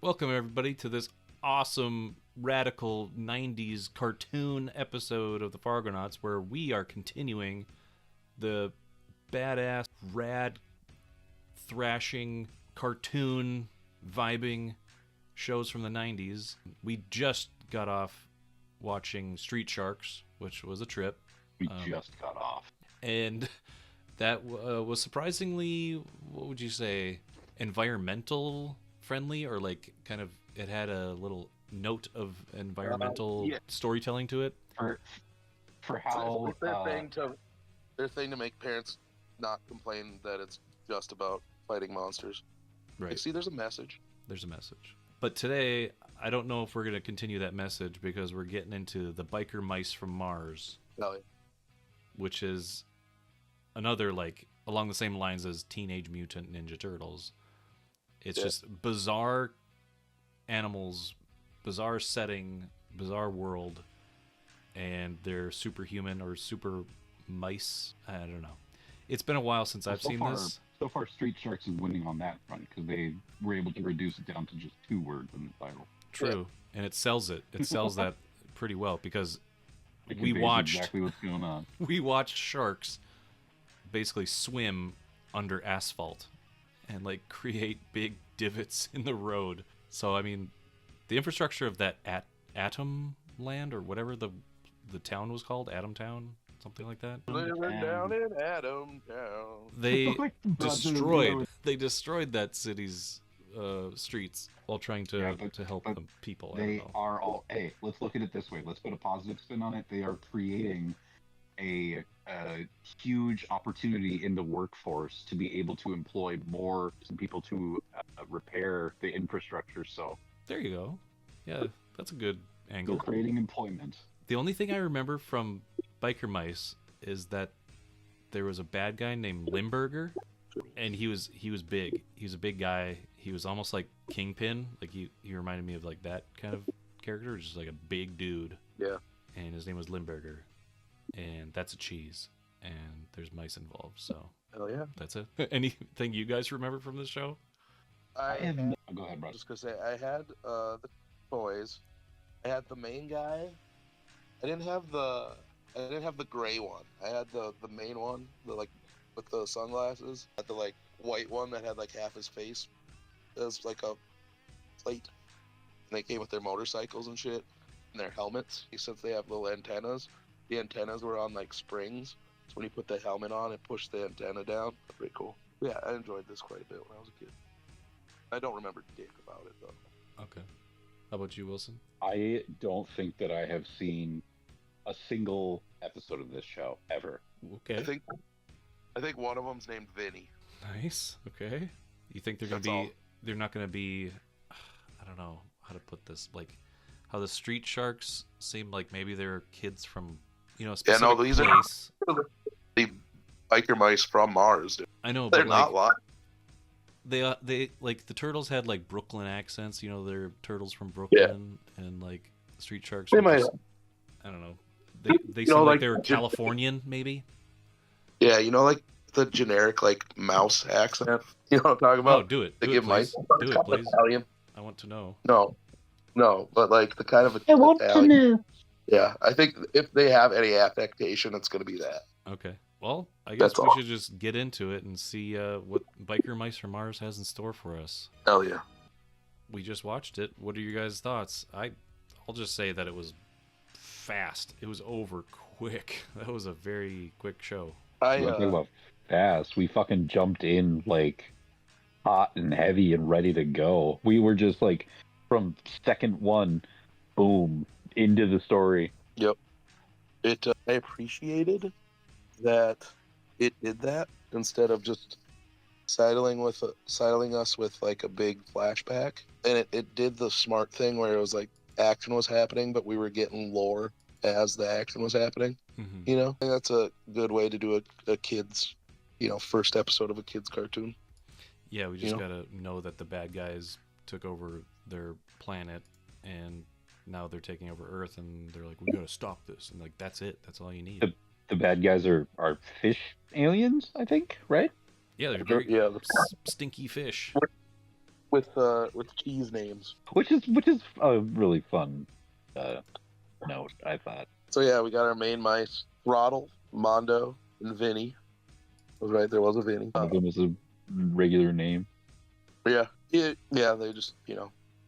Welcome, everybody, to this awesome, radical 90s cartoon episode of the Fargonauts, where we are continuing the badass, rad, thrashing, cartoon, vibing shows from the 90s. We just got off watching Street Sharks, which was a trip. We just got off. And that was surprisingly, what would you say, environmental friendly, or like kind of it had a little note of environmental storytelling to it. For how their thing to make parents not complain that it's just about fighting monsters. Right. You see, there's a message. There's a message. But today, I don't know if we're going to continue that message because we're getting into the biker mice from Mars, which is another, like, along the same lines as Teenage Mutant Ninja Turtles. It's just bizarre animals, bizarre setting, bizarre world, and they're superhuman or super mice. I don't know. It's been a while since I've seen this. So far, Street Sharks is winning on that front because they were able to reduce it down to just 2 words in the title. True, and it sells it. It sells that pretty well because we watched exactly what's going on. We watched sharks basically swim under asphalt and like create big divots in the road. So I mean, the infrastructure of that Atom Land or whatever the town was called, Atom Town, something like that. Living down in Atom Town. They destroyed that city's streets while trying to help the people. They are all. Hey, let's look at it this way. Let's put a positive spin on it. They are creating a huge opportunity in the workforce to be able to employ more people to repair the infrastructure. So there you go. Yeah, that's a good angle. They're creating employment. The only thing I remember from Biker Mice is that there was a bad guy named Limburger, and he was big. He was a big guy. He was almost like Kingpin. Like he reminded me of like that kind of character, just like a big dude. Yeah. And his name was Limburger. And that's a cheese, and there's mice involved, so hell yeah, that's it. Anything you guys remember from this show? Go ahead, bro. Just gonna say, I had the toys. I had the main guy. I didn't have the gray one. I had the main one, the like with the sunglasses. I had the like white one that had like half his face. It was like a plate. And they came with their motorcycles and shit, and their helmets. Since they have little antennas. The antennas were on like springs, so when you put the helmet on, it pushed the antenna down. Pretty cool. Yeah, I enjoyed this quite a bit when I was a kid. I don't remember dick about it though. Okay. How about you, Wilson? I don't think that I have seen a single episode of this show ever. Okay. I think one of them's named Vinny. Nice. Okay. You think they're they're not gonna be? I don't know how to put this. Like, how the Street Sharks seem like maybe they're kids from, a specific these place. are the biker mice from Mars. Dude. I know, they're but not like, lying. They like the turtles had like Brooklyn accents. They're turtles from Brooklyn, and like the Street Sharks. They might. I don't know. They seem like they were Californian, maybe. Yeah, like the generic like mouse accent. You know what I'm talking about? Oh, do it. They do give it, please. mice. Do it, please. Italian. I want to know. No, but like the kind of I want to know. Yeah, I think if they have any affectation, it's going to be that. Okay. Well, I guess we should just get into it and see what Biker Mice from Mars has in store for us. Hell yeah. We just watched it. What are your guys' thoughts? I'll just say that it was fast. It was over quick. That was a very quick show. Talking about fast. We fucking jumped in like hot and heavy and ready to go. We were just like from second one, boom, into the story. Yep. I appreciated that it did that instead of just saddling us with like a big flashback. And it did the smart thing where it was like action was happening, but we were getting lore as the action was happening. Mm-hmm. I think that's a good way to do a kid's, first episode of a kid's cartoon. Yeah, we just gotta know that the bad guys took over their planet, and now they're taking over Earth, and they're like, we gotta stop this, and like that's it. That's all you need. The bad guys are fish aliens, I think, right? Yeah, they're very stinky fish. with cheese names. Which is a really fun note, I thought. So yeah, we got our main mice: Throttle, Mondo, and Vinny. I was right, there was a Vinny. One of them is a regular name. Yeah, they just,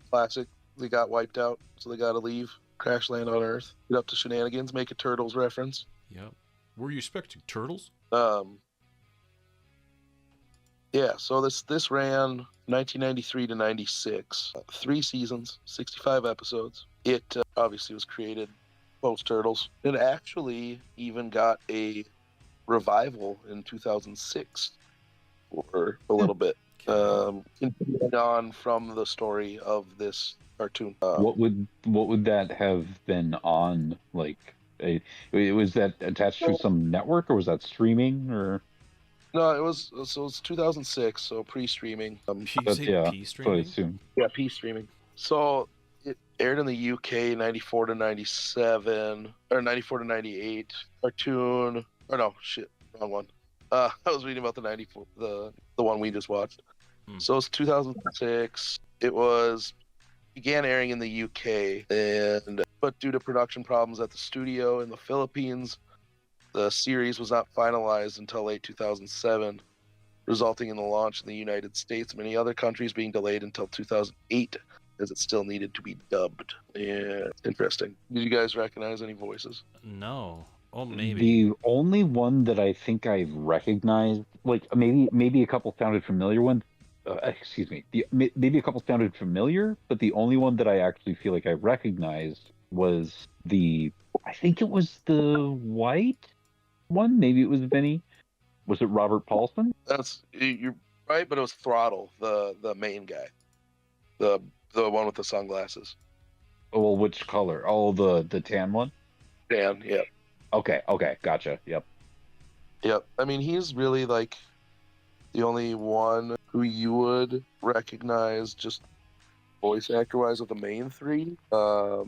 classic. They got wiped out, so they got to leave, crash land on Earth, get up to shenanigans, make a Turtles reference. Yep. Were you expecting turtles? Yeah, so this ran 1993 to 96, 3 seasons, 65 episodes. It obviously was created post Turtles. It actually even got a revival in 2006 for a little bit. Continuing on from the story of this cartoon. What would that have been on? Like, was that attached to some network, or was that streaming, or? No, it was 2006, so pre-streaming. P-streaming? I assume. Yeah, P-streaming. So it aired in the UK 94 to 97, or 94 to 98. Cartoon, or no, shit, wrong one. I was reading about the 94, the one we just watched. So it's 2006. It began airing in the UK, but due to production problems at the studio in the Philippines, the series was not finalized until late 2007, resulting in the launch in the United States, many other countries being delayed until 2008, as it still needed to be dubbed. Yeah, interesting. Did you guys recognize any voices? No. Oh, maybe. The only one that I think I recognized, like maybe a couple sounded familiar. Maybe a couple sounded familiar, but the only one that I actually feel like I recognized was I think it was the white one. Maybe it was Vinny. Was it Robert Paulson? You're right, but it was Throttle, the main guy, the one with the sunglasses. Oh, well, which color? Oh, the tan one. Dan, yeah. Okay, gotcha. Yep. I mean, he's really like the only one who you would recognize just voice actor wise of the main 3. Well,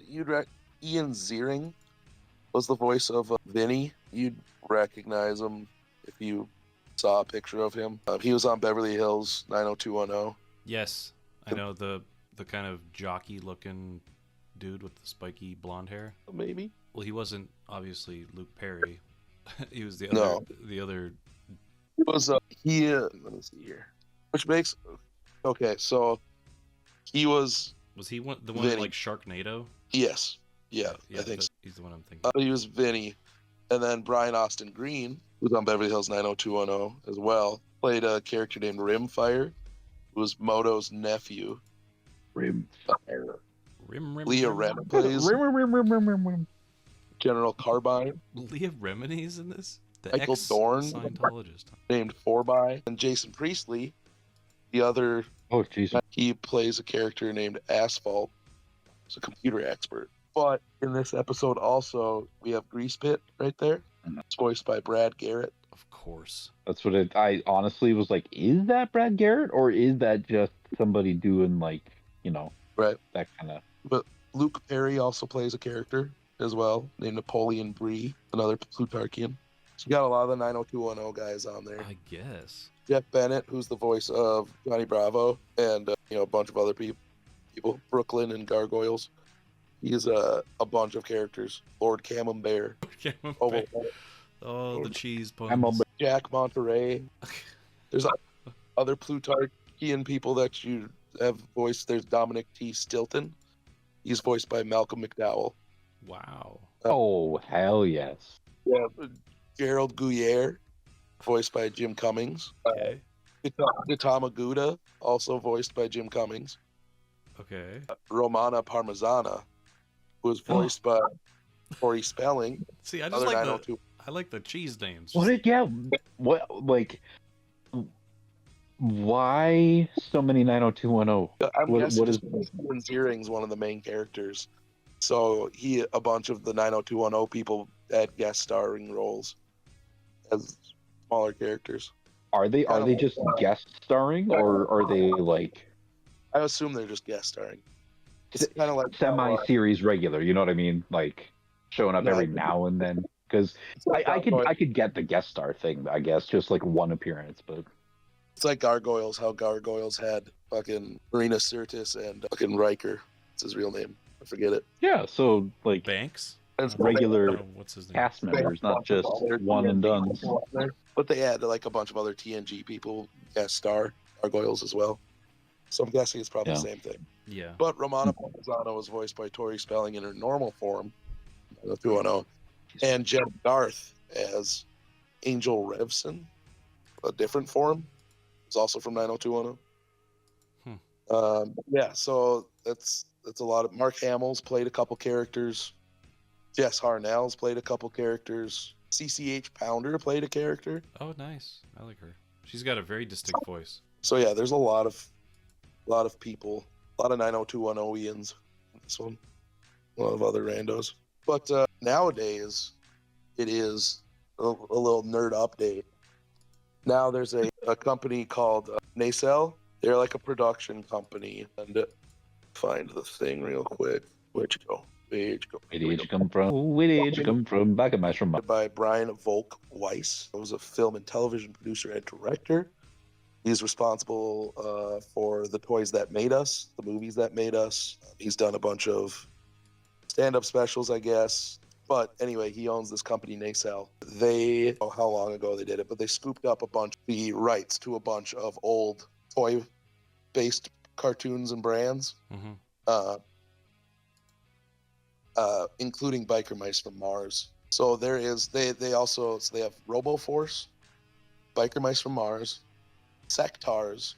Ian Ziering was the voice of Vinny. You'd recognize him if you saw a picture of him. He was on Beverly Hills 90210. Yes, I know the kind of jockey looking dude with the spiky blonde hair. Maybe. Well, he wasn't obviously Luke Perry. He was the other. It was let me see here. Which makes okay. So he was. Was he the one Vinny. like Sharknado? Yes. Yeah, I think so. He's the one I'm thinking. He was Vinny, and then Brian Austin Green, who's on Beverly Hills 90210 as well, played a character named Rimfire, who was Moto's nephew. Rimfire. Leah Remini plays General Carbine. Leah Remini's in this? The Michael Dorn, Scientologist. Named 4x, and Jason Priestley, the other. Oh, Jesus. He plays a character named Asphalt. He's a computer expert. But in this episode also, we have Grease Pit right there. It's voiced by Brad Garrett. Of course. That's what I honestly was like, is that Brad Garrett, or is that just somebody doing like, right, that kind of... But Luke Perry also plays a character as well, named Napoleon Bree, another Plutarchian. So you got a lot of the 90210 guys on there. I guess. Jeff Bennett, who's the voice of Johnny Bravo, and a bunch of other people, Brooklyn and Gargoyles. He's a bunch of characters. Lord Camembert. Oh, the cheese puns. Jack Monterey. There's other Plutarchian people that you have voiced. There's Dominic T. Stilton. He's voiced by Malcolm McDowell. Wow. Oh, hell yes. Yeah. Gerald Gouyer, voiced by Jim Cummings. Okay. Gautama Gouda, also voiced by Jim Cummings. Okay. Romana Parmesana, who was voiced by Tori Spelling. See, I just like the cheese names. Why so many 90210? I'm guessing Ian Ziering's one of the main characters. So a bunch of the 90210 people had guest starring roles as smaller characters. Are they just guest starring, or are they like? I assume they're just guest starring. It's kind of like semi-series regular. You know what I mean? Like showing up every now and then. Because I could get the guest star thing, I guess, just like one appearance, but It's like Gargoyles, how Gargoyles had fucking Marina Sirtis and fucking Riker. It's his real name. I forget it. Yeah, so like Banks? It's regular What's his name? cast members, not just one and done. But they had like a bunch of other TNG people guest star Gargoyles as well. So I'm guessing it's probably the same thing. Yeah. But Romana Bolzano was voiced by Tori Spelling in her normal form, the 210, and Jed Garth as Angel Revson, a different form. Is also from 90210. Yeah, so that's a lot of. Mark Hamill's played a couple characters. Jess Harnell's played a couple characters. CCH Pounder played a character. Oh, nice. I like her. She's got a very distinct voice. So yeah, there's a lot of people, a lot of 90210ians in this one. A lot of other randos. But nowadays, it is a little nerd update. Now there's a company called Nacelle. They're like a production company. And find the thing real quick. Where'd you go? Where did you come from? Where did you come from? Back at my from. By Brian Volk Weiss. He was a film and television producer and director. He's responsible for The Toys That Made Us, the movies that made us. He's done a bunch of stand-up specials, I guess. But anyway, he owns this company, Nacelle. They, how long ago they did it, but they scooped up a bunch of the rights to a bunch of old toy-based cartoons and brands, including Biker Mice from Mars. So they have RoboForce, Biker Mice from Mars, Sectars,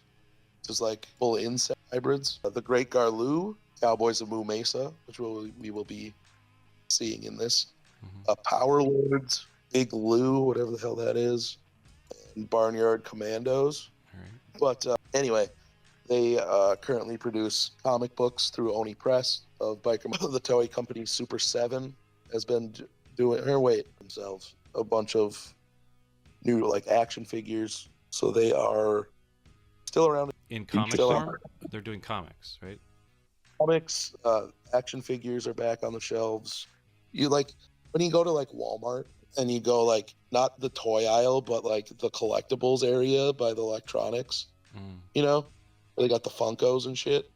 which is like full insect hybrids, the Great Garloo, Cowboys of Moo Mesa, which we will be seeing in this, Power Lords, Big Lou, whatever the hell that is, and Barnyard Commandos. All right. But anyway, they currently produce comic books through Oni Press of Biker. The toy company Super 7 has been doing themselves a bunch of new like action figures. So they are still around in comic form. They're doing comics, right? Comics, action figures are back on the shelves. You like when you go to like Walmart and you go like not the toy aisle, but like the collectibles area by the electronics. You know, where they got the Funkos and shit.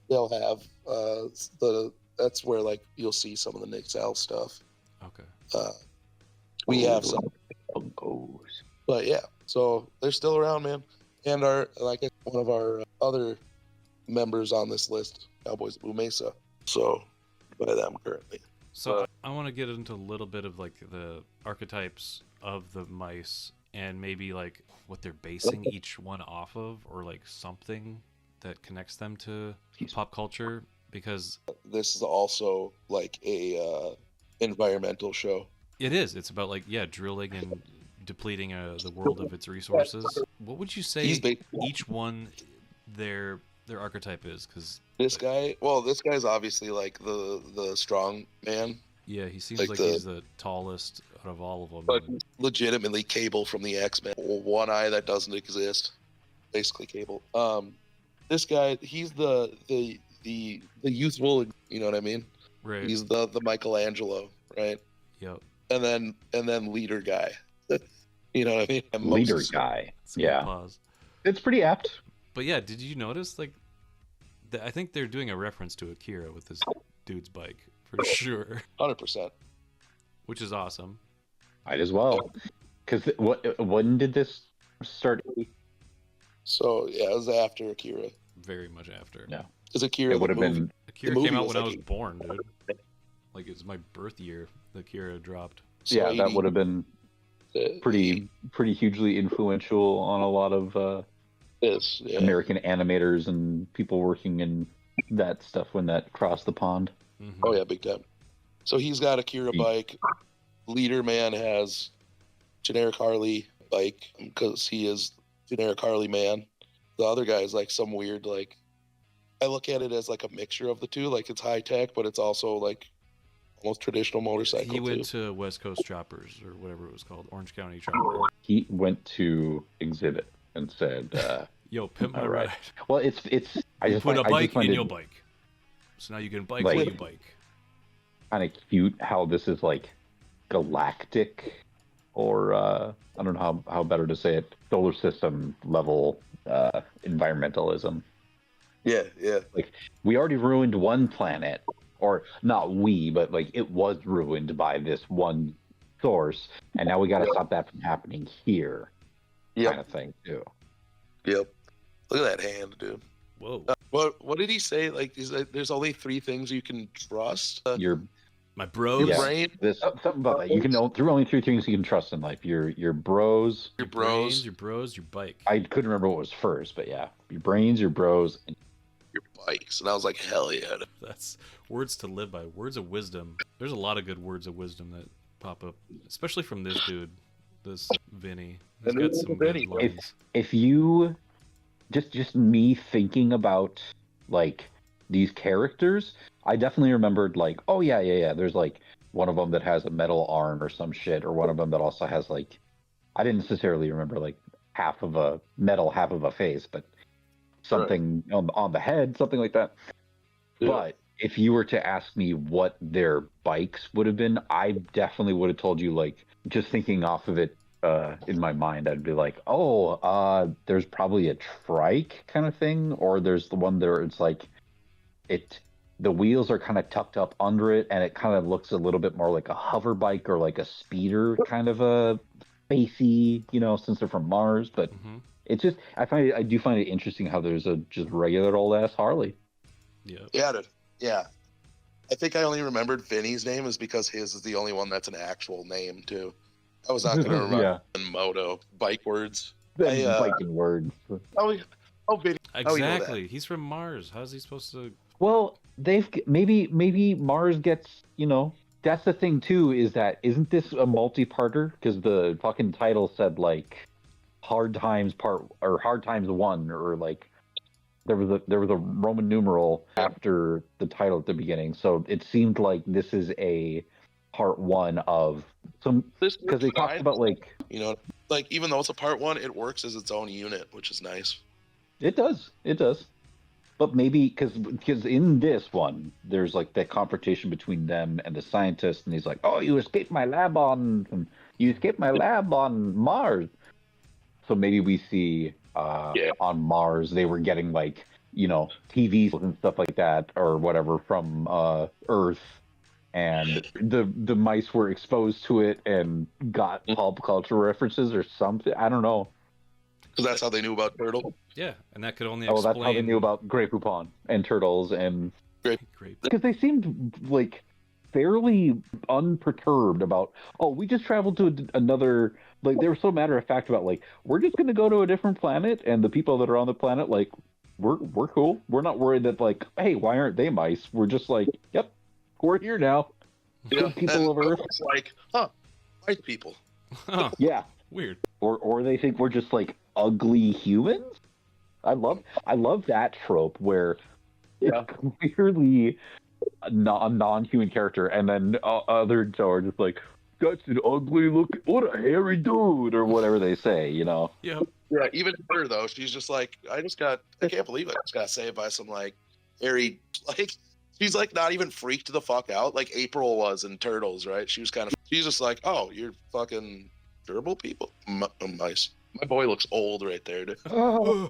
They'll have that's where like you'll see some of the Nixel stuff. Okay. We have some Funkos. But yeah, so they're still around, man. And one of our other members on this list, Cowboys of Blue Mesa. So by them currently. So I want to get into a little bit of like the archetypes of the mice and maybe like what they're basing each one off of, or like something that connects them to pop culture, because this is also like a environmental show. It is. It's about like drilling and depleting the world of its resources. What would you say each one their archetype is? Because this guy's obviously like the strong man. Yeah, he seems like he's the tallest out of all of them. But legitimately Cable from the X-Men. One eye that doesn't exist. Basically Cable. This guy, he's the youthful, you know what I mean? Right. He's the Michelangelo, right? Yep. And then leader guy. You know what I mean? And leader guy. Yeah. Pause. It's pretty apt. But yeah, did you notice like I think they're doing a reference to Akira with this dude's bike for sure. 100%. Which is awesome. Might as well. Because when did this start? So yeah, it was after Akira. Very much after. Yeah. Because Akira would have been. Akira came out when I was born, dude. Like it was my birth year. The Akira dropped. So yeah, that would have been pretty hugely influential on a lot of American animators and people working in that stuff when that crossed the pond. Mm-hmm. Oh yeah, big time. So he's got Akira bike. Leader man has generic Harley bike because he is generic Harley man. The other guy is like some weird like. I look at it as like a mixture of the two. Like it's high tech, but it's also like almost traditional motorcycle. He went to West Coast Choppers or whatever it was called, Orange County Choppers. He went to Exhibit and said, "Yo, pimp my ride." Well, it's. I just put a bike in your bike, so now you can bike when you bike. Kind of cute how this is like galactic or I don't know how better to say it, solar system level environmentalism. Yeah, yeah. Like, we already ruined one planet, or not we, but like it was ruined by this one source, and now we got to stop that from happening here, kind of thing too. Yep. Look at that hand, dude. Whoa. What did he say? Like, there's only 3 things you can trust. My bros. Your brain. There's something about that. You can know through only 3 things you can trust in life: your bros, Your brains, your bros, your bike. I couldn't remember what was first, but yeah, your brains, your bros, and your bikes. And I was like, hell yeah. That's words to live by. Words of wisdom. There's a lot of good words of wisdom that pop up, especially from this dude, this Vinny. He's got some good lines. If you just me thinking about like these characters, I definitely remembered like, oh yeah. There's like one of them that has a metal arm or some shit, or one of them that also has like, I didn't necessarily remember like half of a metal, half of a face, but something on the head, something like that. Yeah. But if you were to ask me what their bikes would have been, I definitely would have told you, like, just thinking off of it in my mind, I'd be like, there's probably a trike kind of thing, or there's the one there it's like the wheels are kind of tucked up under it, and it kind of looks a little bit more like a hover bike or like a speeder kind of a spacey, since they're from Mars. But it's just, I do find it interesting how there's a just regular old ass Harley. Yeah. I think I only remembered Vinny's name is because his is the only one that's an actual name too. I was not going to remember Moto bike words. Biking words. Vinny. Exactly. He's from Mars. How's he supposed to? Well, maybe Mars gets, that's the thing too, is that isn't this a multi-parter? Because the fucking title said like Hard Times Part or Hard Times 1, or like there was a Roman numeral after the title at the beginning, so it seemed like this is a part 1 of some, because they talked about like even though it's a part 1, it works as its own unit, which is nice. It does. But maybe because in this one, there's like that confrontation between them and the scientist, and he's like, "Oh, you escaped my lab on Mars." So maybe we see on Mars they were getting like TVs and stuff like that or whatever from Earth, and the mice were exposed to it and got pop culture references or something. I don't know. Because that's how they knew about Turtle. Yeah, and that could only explain... that's how they knew about Grey Poupon and Turtles and... Grape. Because they seemed, like, fairly unperturbed about, we just traveled to another... Like, they were so matter-of-fact about, like, we're just going to go to a different planet, and the people that are on the planet, like, we're cool. We're not worried that, like, hey, why aren't they mice? We're just like, yep, we're here now. Yeah, people of Earth. It's like, white people. Huh. Yeah. Weird. Or they think we're just, like, ugly humans. I love that trope where it's clearly a non-human character, and then others are just like, that's an ugly look, what a hairy dude, or whatever they say, Yeah, even her though, she's just like, I can't believe I just got saved by some like hairy, like, she's like not even freaked the fuck out like April was in Turtles, right? She's just like, oh, you're fucking gerbil people, mice. My boy looks old right there, dude. Oh,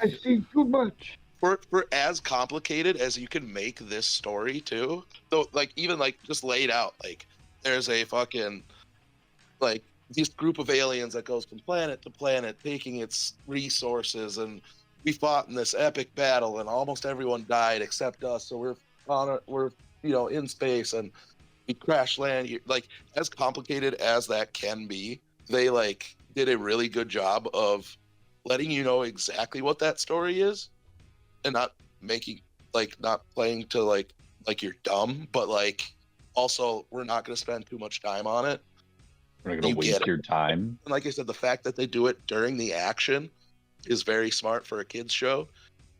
I see too much. For as complicated as you can make this story too, though, like even like just laid out, like there's a fucking like this group of aliens that goes from planet to planet, taking its resources, and we fought in this epic battle, and almost everyone died except us. So we're in space, and we crash land. Like as complicated as that can be, they like did a really good job of letting you know exactly what that story is, and not playing to like you're dumb, but like also we're not going to spend too much time on it. We're not going to waste your time. And like I said, the fact that they do it during the action is very smart for a kid's show.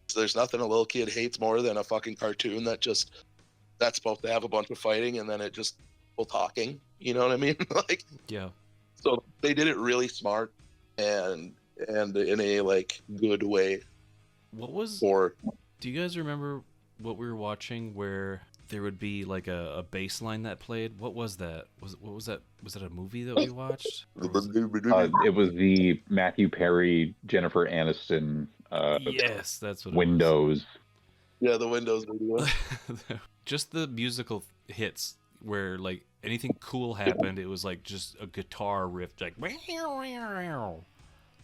So there's nothing a little kid hates more than a fucking cartoon that's supposed to have a bunch of fighting and then it just people talking. You know what I mean? Like, yeah. So they did it really smart and in a like good way. Do you guys remember what we were watching where there would be like a bass line that played. What was that? Was that a movie that we watched? It was the Matthew Perry, Jennifer Aniston. Yes, that's what Windows. Yeah, the Windows video. Just the musical hits where like anything cool happened, it was like just a guitar riff, like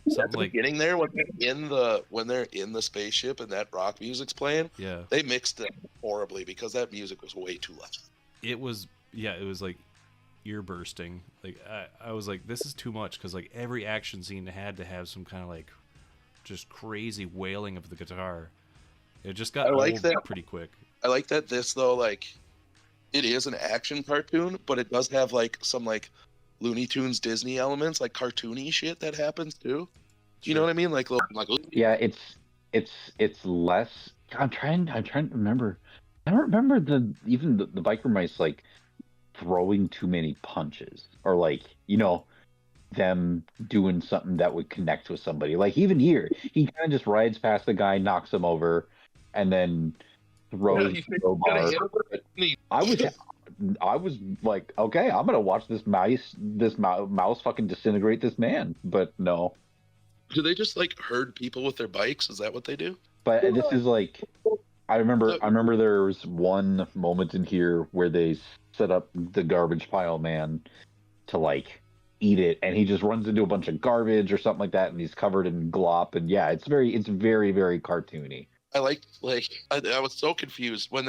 something like Getting there when they're in the spaceship and that rock music's playing. Yeah, they mixed it horribly because that music was way too loud. It was like ear bursting. Like I was like, this is too much, because like every action scene had to have some kind of like just crazy wailing of the guitar. It just got old pretty quick. I like that this though, like it is an action cartoon, but it does have like some like Looney Tunes Disney elements, like cartoony shit that happens too. Do you know what I mean? Like yeah, it's less. I'm trying to remember. I don't remember the biker mice like throwing too many punches, or like, you know, them doing something that would connect with somebody. Like even here, he kind of just rides past the guy, knocks him over, and then throws the crowbar. I was like, okay, I'm gonna watch this mouse fucking disintegrate this man, but no. Do they just like herd people with their bikes? Is that what they do? But this is like, I remember there was one moment in here where they set up the garbage pile man to like eat it, and he just runs into a bunch of garbage or something like that, and he's covered in glop, and yeah, it's very very cartoony. I I was so confused when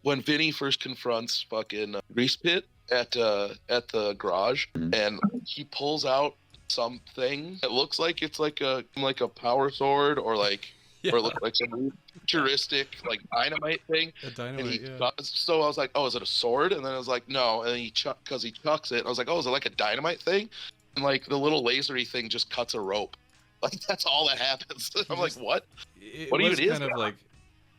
Vinny first confronts fucking Grease Pit at the garage, and he pulls out something. It looks like it's like a power sword, or like or like some futuristic like dynamite thing. A dynamite, So I was like, oh, is it a sword? And then I was like, no. And then he chucks it. And I was like, oh, is it like a dynamite thing? And like the little lasery thing just cuts a rope. Like that's all that happens. I'm like, what? What even is kind of like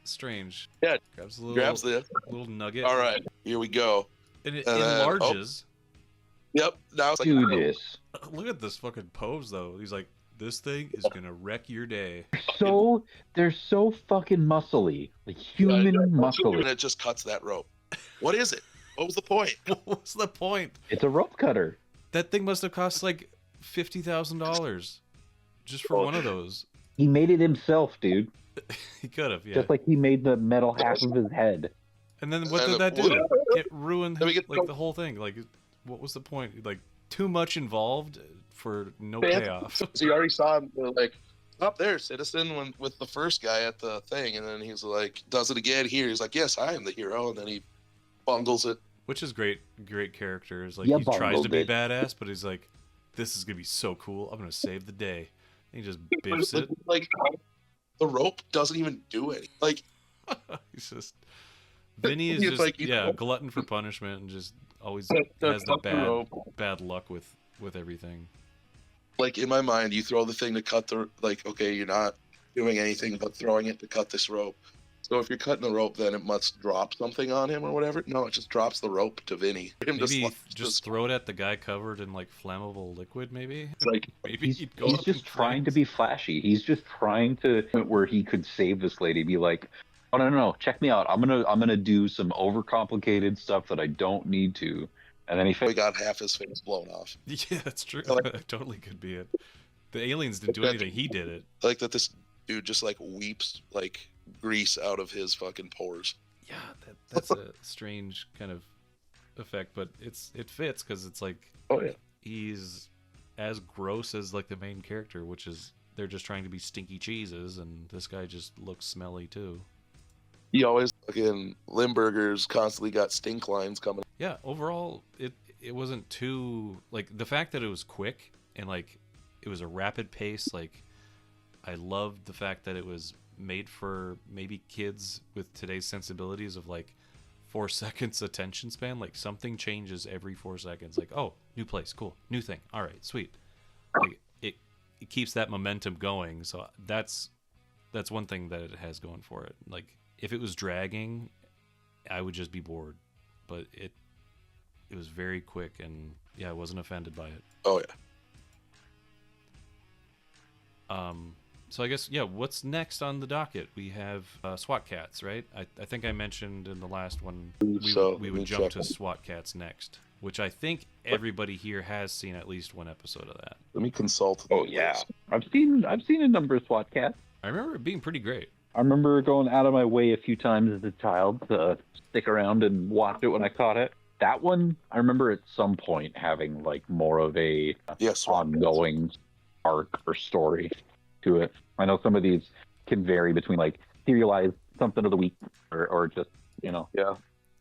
strange. Yeah, grabs the little nugget. All right, here we go. And it enlarges. Yep. Now it's like, do this. Look at this fucking pose though. He's like, this thing is gonna wreck your day. They're so fucking muscly, like human muscly. And it just cuts that rope. What is it? What was the point? What was the point? It's a rope cutter. That thing must have cost like $50,000 just for one of those. He made it himself, dude. He could have, yeah. Just like he made the metal half of his head. And then what did that do? It ruined like the whole thing. Like, what was the point? Like, too much involved for no payoff. So you already saw him like up there, citizen, with the first guy at the thing, and then he's like, does it again here. He's like, yes, I am the hero, and then he bungles it. Which is great characters. Like, he tries to be badass, but he's like, this is gonna be so cool. I'm gonna save the day. And he just biffs it. Like, the rope doesn't even do anything. Like, he's just Vinny is just like, glutton for punishment, and just always has the bad luck with everything. Like, in my mind, you throw the thing to cut the, like, okay, you're not doing anything but throwing it to cut this rope. So if you're cutting the rope, then it must drop something on him or whatever. No, it just drops the rope to Vinny. Maybe just throw it at the guy covered in like flammable liquid. Maybe like maybe he's just trying to be flashy. He's just trying to where he could save this lady. Be like, oh no, check me out. I'm gonna do some overcomplicated stuff that I don't need to. And then he got half his face blown off. Yeah, that's true. That totally could be it. The aliens didn't do anything. He did it. I like that this dude just like weeps like grease out of his fucking pores. Yeah, that's a strange kind of effect, but it fits because it's like, oh yeah, he's as gross as like the main character, which is they're just trying to be stinky cheeses, and this guy just looks smelly too. He always fucking Limburgers constantly got stink lines coming. Yeah, overall it wasn't too, like, the fact that it was quick and like it was a rapid pace. Like, I loved the fact that it was made for maybe kids with today's sensibilities of like 4 seconds attention span. Like, something changes every 4 seconds. Like, oh, new place, cool, new thing, all right, sweet. Like, it keeps that momentum going. So that's one thing that it has going for it. Like, if it was dragging, I would just be bored. But it was very quick, and yeah, I wasn't offended by it. Oh yeah. So I guess, yeah, what's next on the docket? We have SWAT Cats, right? I think I mentioned in the last one we would jump to SWAT Cats next, which I think everybody here has seen at least one episode of that. Let me consult. Oh yeah, I've seen a number of SWAT Cats. I remember it being pretty great. I remember going out of my way a few times as a child to stick around and watch it when I caught it. That one, I remember at some point having like more of a ongoing arc or story to it. I know some of these can vary between like serialized something of the week or just, you know. Yeah.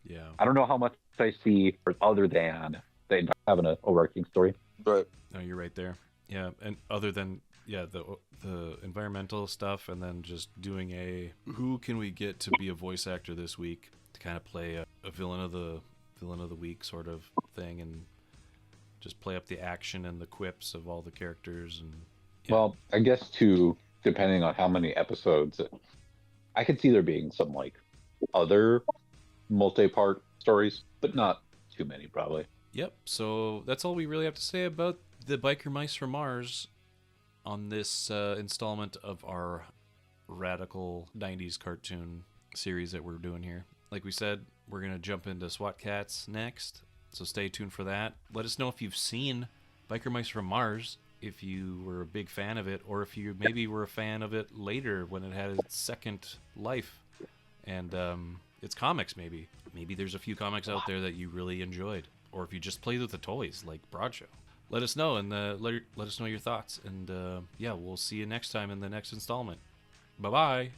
Yeah. I don't know how much I see other than they having an overarching story. Right. No, you're right there. Yeah, and other than the environmental stuff, and then just doing a who can we get to be a voice actor this week to kind of play a villain of the week sort of thing, and just play up the action and the quips of all the characters. And yeah. Well, I guess too, depending on how many episodes, I could see there being some like other multi-part stories, but not too many probably. Yep. So that's all we really have to say about the Biker Mice from Mars on this installment of our radical 90s cartoon series that we're doing here. Like we said, we're going to jump into SWAT Cats next, so stay tuned for that. Let us know if you've seen Biker Mice from Mars, if you were a big fan of it, or if you maybe were a fan of it later when it had its second life. And it's comics, maybe. Maybe there's a few comics out there that you really enjoyed, or if you just played with the toys, like Broadshow. Let us know, and let us know your thoughts. And yeah, we'll see you next time in the next installment. Bye-bye.